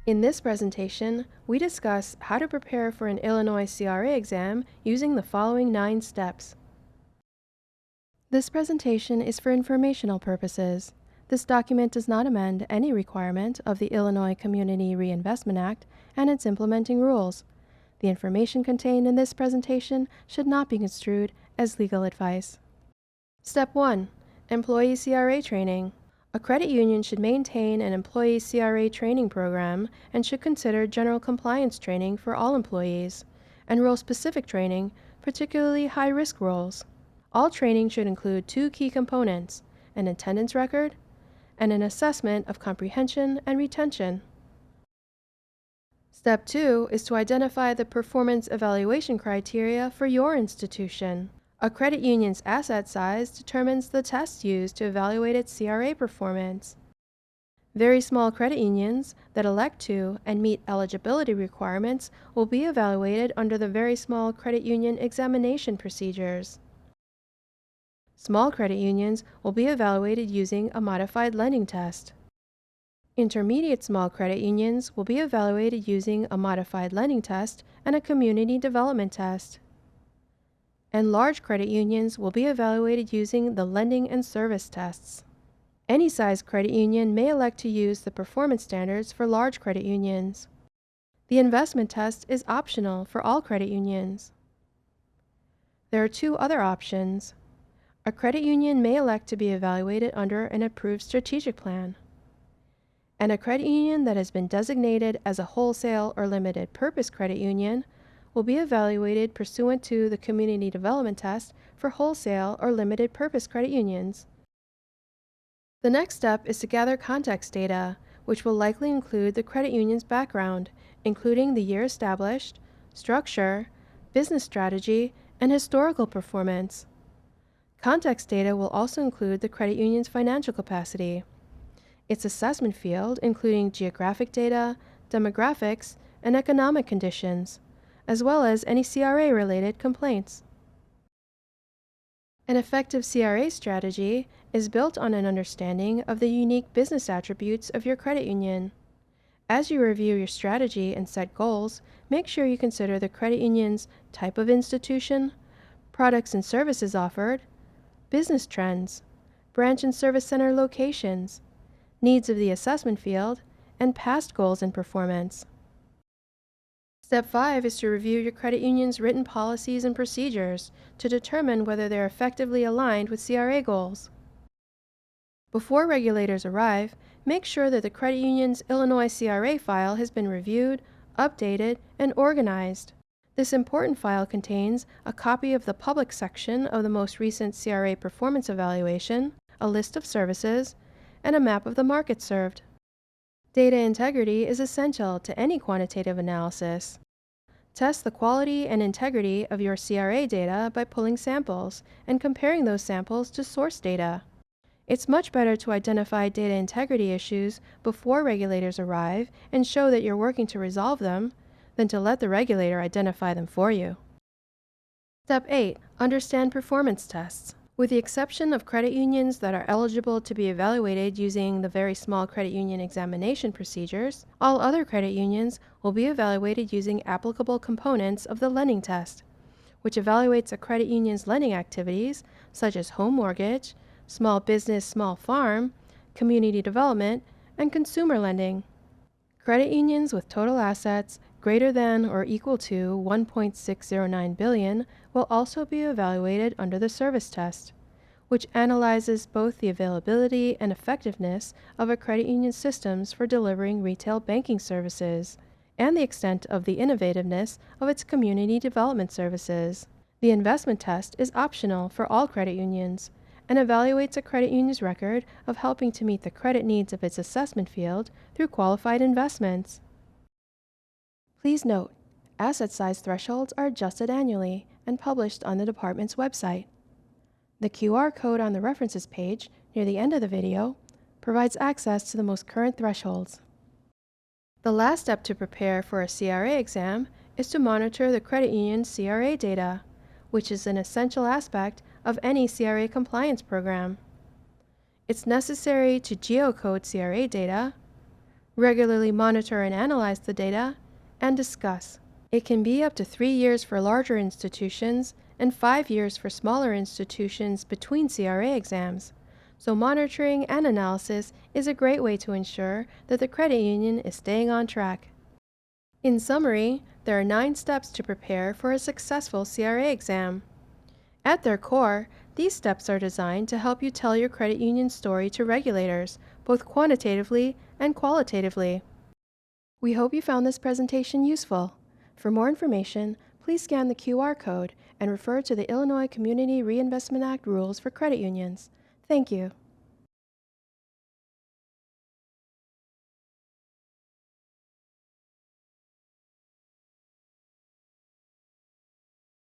In this presentation, we discuss how to prepare for an Illinois CRA exam using the following 9 steps. This presentation is for informational purposes. This document does not amend any requirement of the Illinois Community Reinvestment Act and its implementing rules. The information contained in this presentation should not be construed as legal advice. Step 1. Employee CRA training. A credit union should maintain an employee CRA training program and should consider general compliance training for all employees and role-specific training, particularly high-risk roles. All training should include 2 key components, an attendance record and an assessment of comprehension and retention. Step 2 is to identify the performance evaluation criteria for your institution. A credit union's asset size determines the test used to evaluate its CRA performance. Very small credit unions that elect to and meet eligibility requirements will be evaluated under the Very Small Credit Union Examination procedures. Small credit unions will be evaluated using a modified lending test. Intermediate small credit unions will be evaluated using a modified lending test and a community development test. And large credit unions will be evaluated using the lending and service tests. Any size credit union may elect to use the performance standards for large credit unions. The investment test is optional for all credit unions. There are 2 other options. A credit union may elect to be evaluated under an approved strategic plan. And a credit union that has been designated as a wholesale or limited purpose credit union will be evaluated pursuant to the Community Development Test for wholesale or limited purpose credit unions. The next step is to gather context data, which will likely include the credit union's background, including the year established, structure, business strategy, and historical performance. Context data will also include the credit union's financial capacity, its assessment field, including geographic data, demographics, and economic conditions, as well as any CRA-related complaints. An effective CRA strategy is built on an understanding of the unique business attributes of your credit union. As you review your strategy and set goals, make sure you consider the credit union's type of institution, products and services offered, business trends, branch and service center locations, needs of the assessment field, and past goals and performance. Step 5 is to review your credit union's written policies and procedures to determine whether they're effectively aligned with CRA goals. Before regulators arrive, make sure that the credit union's Illinois CRA file has been reviewed, updated, and organized. This important file contains a copy of the public section of the most recent CRA performance evaluation, a list of services, and a map of the market served. Data integrity is essential to any quantitative analysis. Test the quality and integrity of your CRA data by pulling samples and comparing those samples to source data. It's much better to identify data integrity issues before regulators arrive and show that you're working to resolve them than to let the regulator identify them for you. Step 8. Understand performance tests. With the exception of credit unions that are eligible to be evaluated using the Very Small Credit Union Examination procedures, all other credit unions will be evaluated using applicable components of the lending test, which evaluates a credit union's lending activities such as home mortgage, small business, small farm, community development, and consumer lending. Credit unions with total assets greater than or equal to $1.609 billion will also be evaluated under the service test, which analyzes both the availability and effectiveness of a credit union's systems for delivering retail banking services and the extent of the innovativeness of its community development services. The investment test is optional for all credit unions and evaluates a credit union's record of helping to meet the credit needs of its assessment field through qualified investments. Please note, asset size thresholds are adjusted annually and published on the department's website. The QR code on the references page near the end of the video provides access to the most current thresholds. The last step to prepare for a CRA exam is to monitor the credit union's CRA data, which is an essential aspect of any CRA compliance program. It's necessary to geocode CRA data, Regularly monitor and analyze the data, and discuss. It can be up to 3 years for larger institutions and 5 years for smaller institutions between CRA exams. So monitoring and analysis is a great way to ensure that the credit union is staying on track. In summary, there are 9 steps to prepare for a successful CRA exam. At their core, these steps are designed to help you tell your credit union story to regulators, both quantitatively and qualitatively. We hope you found this presentation useful. For more information, please scan the QR code and refer to the Illinois Community Reinvestment Act rules for credit unions. Thank you.